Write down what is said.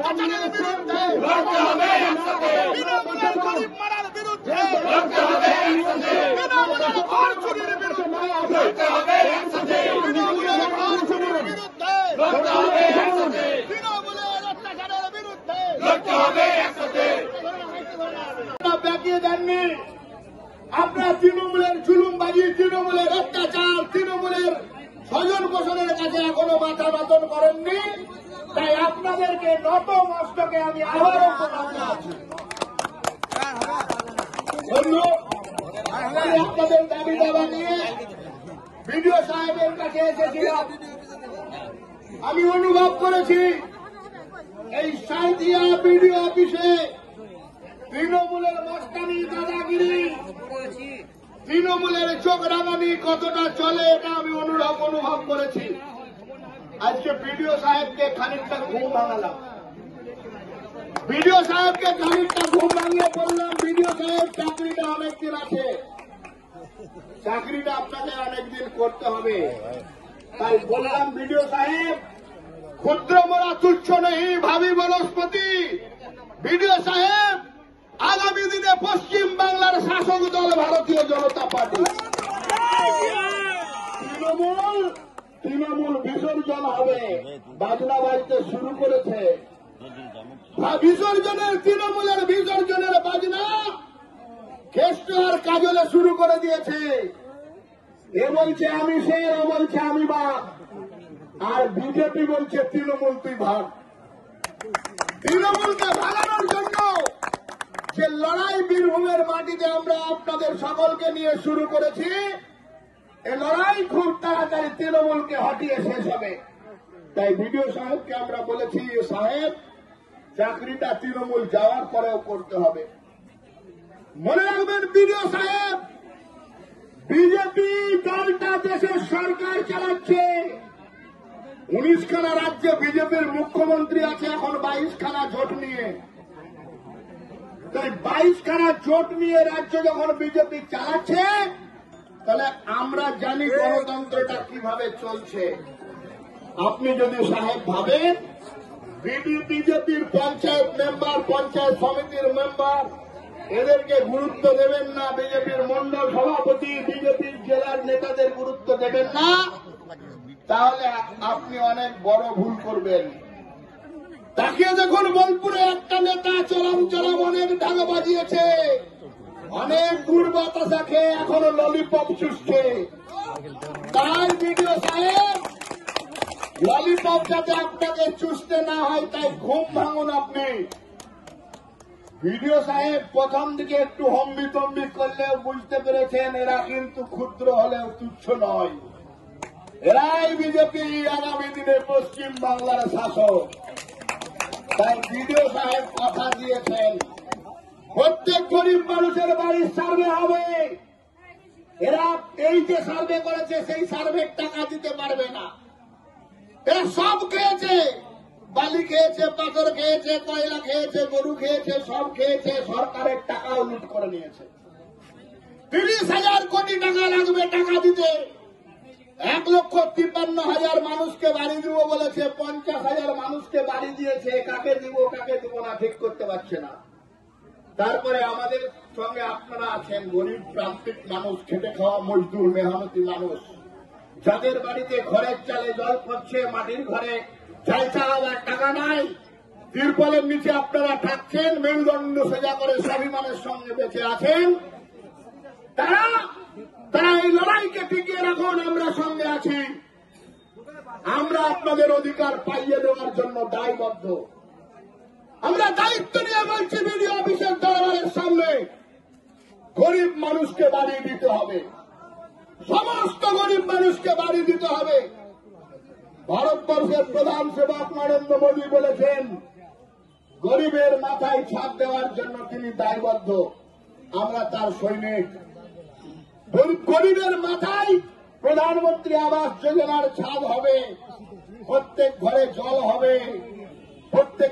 অত্যাচারের বিরুদ্ধে তৃণমূলের গরিব মারার বিরুদ্ধে তৃণমূলের ঘর চুরির বিরুদ্ধে তৃণমূলের ঘর চুরির বিরুদ্ধে তৃণমূলের অত্যাচারের বিরুদ্ধে ব্যাকিয়ে দেননি। আপনার তৃণমূলের জুলুমবাজি, তৃণমূলের অত্যাচার, তৃণমূলের স্বজন পোষণের কাছে এখনো মাথা নতন করেননি। তাই আপনাদেরকে নত মস্তকে আমি আবারও আপনাদের দাবি দাবা নিয়ে বিডিও সাহেবের কাছে এসেছিলাম। আমি অনুভব করেছি এই সাঁইথিয়া বিডিও অফিসে তৃণমূলের মস্তানি, দাদাগিরি, তৃণমূলের চোখ রাঙানি কতটা চলে এটা আমি অনুভব করেছি। আজকে বিডিও সাহেবকে খানিকটা ঘুম ভাঙালাম, বিডিও সাহেবকে খানিকটা ঘুম ভাঙিয়ে বললাম, বিডিও সাহেব চাকরিটা অনেকদিন আছে, চাকরিটা আপনাকে অনেকদিন করতে হবে। তাই বললাম বিডিও সাহেব, ক্ষুদ্র মোরা তুচ্ছ নেই ভাবি বনস্পতি। বিডিও সাহেব, আগামী দিনে পশ্চিম বাংলার শাসক দল ভারতীয় জনতা পার্টি। তৃণমূল বিসর্জন হবে, বাজনা বাজতে শুরু করেছে। বিসর্জনের তৃণমূলের বিসর্জনের বাজনা কেষ্ট আর কাজলে শুরু করে দিয়েছে। এ বলছে আমি শের, ও বলছে আমি বাঘ, আর বিজেপি বলছে তৃণমূল তুই ভাগ। তৃণমূলকে ভাগানোর জন্য যে লড়াই বীরভূমের মাটিতে আমরা আপনাদের সকলকে নিয়ে শুরু করেছি, এই লড়াই খুব তাড়াতাড়ি তৃণমূলকে হটিয়ে শেষ হবে। তাই বিডিও সাহেবকে আমরা বলেছি, সাহেব চাকরিটা তৃণমূল যাওয়ার পরেও করতে হবে। মনে রাখবেন বিডিও সাহেব, বিজেপি দলটা দেশের সরকার চালাচ্ছে। 19খানা রাজ্যে বিজেপির মুখ্যমন্ত্রী আছে, এখন 22খানা জোট নিয়ে। তাই 22খানা জোট নিয়ে রাজ্য যখন বিজেপি চালাচ্ছে, তাহলে আমরা জানি গণতন্ত্রটা কিভাবে চলছে। আপনি যদি সাহেব ভাবেন বিজেপির পঞ্চায়েত মেম্বার, পঞ্চায়েত সমিতির মেম্বার এদেরকে গুরুত্ব দেবেন না, বিজেপির মন্ডল সভাপতি, বিজেপির জেলার নেতাদের গুরুত্ব দেবেন না, তাহলে আপনি অনেক বড় ভুল করবেন। তাকিয়ে দেখুন, বোলপুরে একটা নেতা চরম অনেক ঢাকা বাজিয়েছে, অনেক গুড় বাতাসা খেয়ে এখনো ললিপপ চুষছে। তাই বিডিও সাহেব, ললিপপ যাতে আপনাকে চুষতে না হয় তাই ঘুম ভাঙুন আপনি। বিডিও সাহেব প্রথম দিকে একটু হম্বিতম্বি করলেও বুঝতে পেরেছেন এরা কিন্তু ক্ষুদ্র হলেও তুচ্ছ নয়, এরাই বিজেপি আগামী দিনে পশ্চিম বাংলার শাসক। তাই বিডিও সাহেব কথা দিয়েছেন প্রত্যেক গরিব মানুষের বাড়ির সার্ভে হবে। এরা এই যে সার্ভে করেছে সেই সার্ভের টাকা দিতে পারবে না। এরা সব খেয়েছে, বালি খেয়েছে, পাথর খেয়েছে, কয়লা খেয়েছে, গরু খেয়েছে, সব খেয়েছে, সরকারের টাকাও লুট করে নিয়েছে। 30,000 কোটি টাকা লাগবে টাকা দিতে। 1,53,000 মানুষকে বাড়ি দিব বলেছে, 50,000 মানুষকে বাড়ি দিয়েছে, কাকে দিব কাকে দিব না ঠিক করতে পারছে না। তারপরে আমাদের সঙ্গে আপনারা আছেন, গরিব প্রান্তিক মানুষ, খেটে খাওয়া মজদুর মেহনতি মানুষ, যাদের বাড়িতে ঘরের চালে জল পড়ছে, মাটির ঘরে চাইছা হওয়ার টাকা নাই, তিরপলের নিচে আপনারা থাকছেন, মেরুদণ্ড সোজা করে স্বাভিমানের সঙ্গে বেঁচে আছেন, তারা এই লড়াইকে টিকিয়ে রাখুন। আমরা সঙ্গে আছি, আমরা আপনাদের অধিকার পাইয়ে দেওয়ার জন্য দায়বদ্ধ। আমরা দায়িত্ব নিয়ে বলছি বিডিও অফিসের দরবারের সামনে, গরিব মানুষকে বাড়ি দিতে হবে, সমস্ত গরিব মানুষকে বাড়ি দিতে হবে। ভারতবর্ষের প্রধান সেবক নরেন্দ্র মোদী বলেছেন গরিবের মাথায় ছাদ দেওয়ার জন্য তিনি দায়বদ্ধ, আমরা তার সৈনিক। গরিবের মাথায় প্রধানমন্ত্রী আবাস যোজনার ছাদ হবে, প্রত্যেক ঘরে জল হবে, প্রত্যেক